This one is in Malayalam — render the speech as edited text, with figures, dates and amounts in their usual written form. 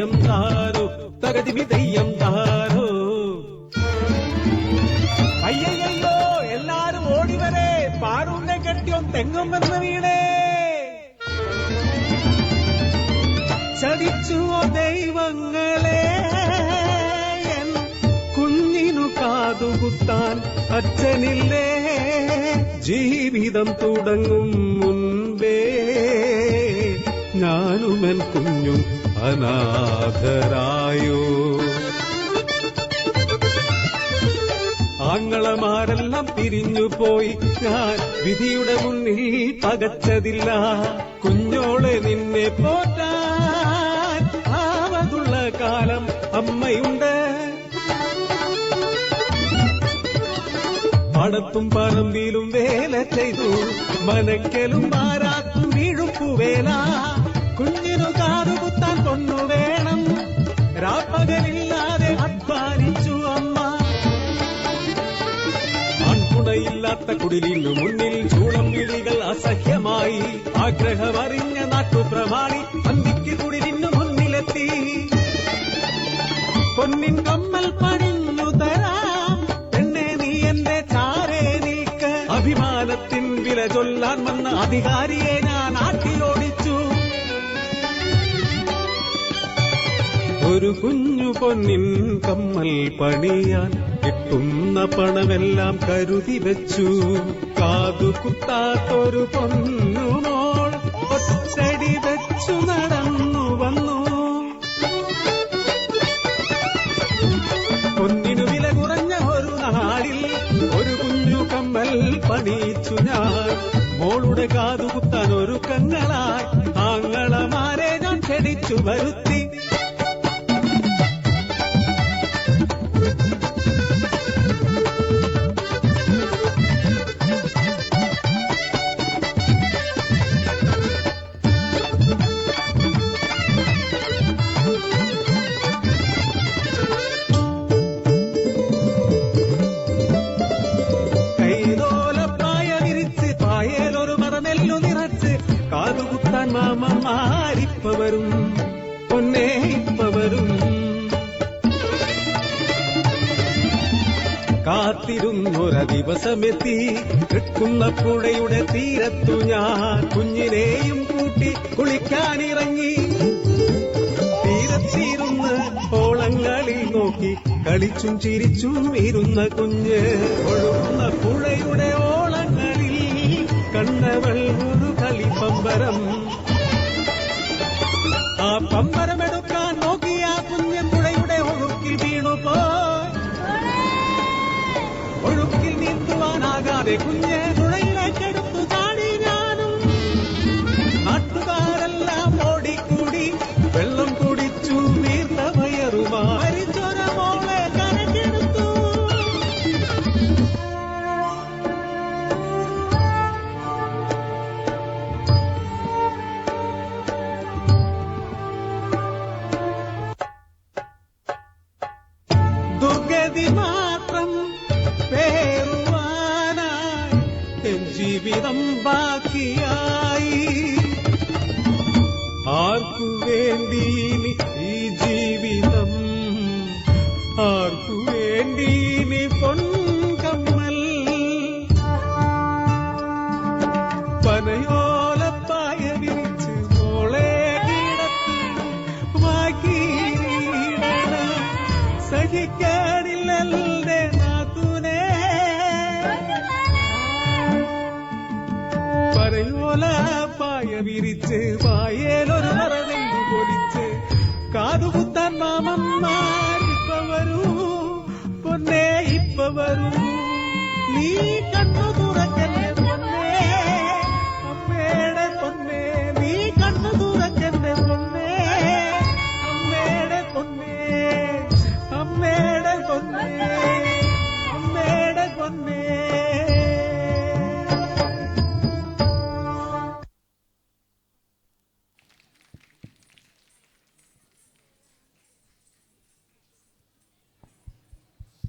തെയ്യം താരോ തകതിമി തെയ്യം താരോ. അയ്യയ്യോ, എല്ലാരും ഓടിവരെ, പാറൂന്റെ കെട്ടിയോൻ തെങ്ങും വന്ന് വീണേ. ചതിച്ചുവോ ദൈവങ്ങളെ, എൻ കുഞ്ഞിനു കാതുകുത്താൻ അച്ഛനില്ലേ. ജീവിതം തുടങ്ങും മുൻപേ ഞാനുമെൻ കുഞ്ഞും അനാഥരായോ. ആങ്ങളമാരെല്ലാം പിരിഞ്ഞുപോയി, ഞാൻ വിധിയുടെ മുന്നിൽ പകച്ചതില്ല. കുഞ്ഞോളെ നിന്നെ പോറ്റാൻ ആവതുള്ള കാലം അമ്മയുണ്ട്. പടത്തും പറമ്പിലും വേല ചെയ്തു, മനക്കലും മാറാത്തും വീഴുപ്പുവേല. കുഞ്ഞിനു കാതുകുത്താൻ പൊന്നു വേണം, രാപ്പകലില്ലാതെ അധ്വാനിച്ചു അമ്മ. ആൺകുണയില്ലാത്ത കുടിലിനു മുന്നിൽ ചൂളം വിളികൾ അസഹ്യമായി. ആഗ്രഹമറിഞ്ഞ നാട്ടുപ്രമാണി അന്തിക്ക് കുടിലിനു മുന്നിലെത്തി. പൊന്നിൻ കമ്മൽ പണിഞ്ഞു തരാം പെണ്ണെ, നീ എന്റെ ചാരേ നീക്ക്. അഭിമാനത്തിൻ വില ചൊല്ലാൻ വന്ന അധികാരിയെ ഞാൻ ആട്ടിയോടിച്ചു. ഒരു കുഞ്ഞു പൊന്നിൻ കമ്മൽ പണിയാൻ കിട്ടുന്ന പണമെല്ലാം കരുതി വെച്ചു. കാതുകുത്താത്തൊരു പൊന്നുമോൾ ഒറ്റടി വെച്ചു നടന്നു വന്നു. പൊന്നിനു വില കുറഞ്ഞ ഒരു നാടിൽ ഒരു കുഞ്ഞു കമ്മൽ പണിയിച്ചു ഞാൻ. മോളുടെ കാതുകുത്താൻ ഒരുക്കങ്ങളായി ആങ്ങളമാരെ ഞാൻ ക്ഷണിച്ചു വരുത്തി. കാതുകുത്താൻ മാമന്മാരിപ്പവരും പൊന്നേ ഇപ്പവരും. കാത്തിരുന്നൊര ദിവസമെത്തി, കിട്ടുന്ന പുഴയുടെ തീരത്തു ഞാൻ കുഞ്ഞിനെയും കൂട്ടി കുളിക്കാനിറങ്ങി. തീരത്തിരുന്ന് ഓളങ്ങളിൽ നോക്കി കളിച്ചും ചിരിച്ചും ഇരുന്ന കുഞ്ഞ്. ഒഴുകുന്ന പുഴയുടെ ഓളങ്ങളിൽ കണ്ണവൾ ഒരു കളിപ്പമ്പരം. ആ പമ്പരമെടുക്കാൻ നോക്കിയ കുഞ്ഞൻ പുഴയുടെ ഒഴുക്കിൽ വീണുപോയി. ഒഴുക്കിൽ നീന്തുവാനാകാതെ കുഞ്ഞ് പുഴയിലേക്കെടുത്തു ചാടി ഞാനും. നാട്ടുകാരെല്ലാം ഓടിക്കൂടി വെള്ളം കുടിച്ചു വീർത്ത വയറുമായി ചൊര മോളെ കരക്കെടുത്തു. ദുർഗതി മാത്രം പേറുവാനായി എൻ ജീവിതം ബാക്കിയായി. ആർക്കു വേണ്ടി ഈ ജീവിതം, ആർക്കു വേണ്ടി പൊൻകമ്മൽ. പനയോലപ്പായ വിരിച്ച് മോളെ കിടത്തി വാക്കിയിടണ. സഹിക്കാനില്ലേ നാത്തൂനെ, പനയോലപ്പായ വിരിച്ച് വായേലൊരു മറവെന്നു പൊലിച്ച്. കാതുകുത്താൻ മാമന്മാരിപ്പ വരൂ പൊന്നേ ഇപ്പ വരൂ. നീ കണ്ണു തുറക്കന്നെ പൊന്നേ, അമ്മയുടെ പൊന്നേ. നീ കണ്ണു തുറക്കന്നെ പൊന്നേ, അമ്മയുടെ പൊന്നേ, അമ്മയുടെ പൊന്നേ.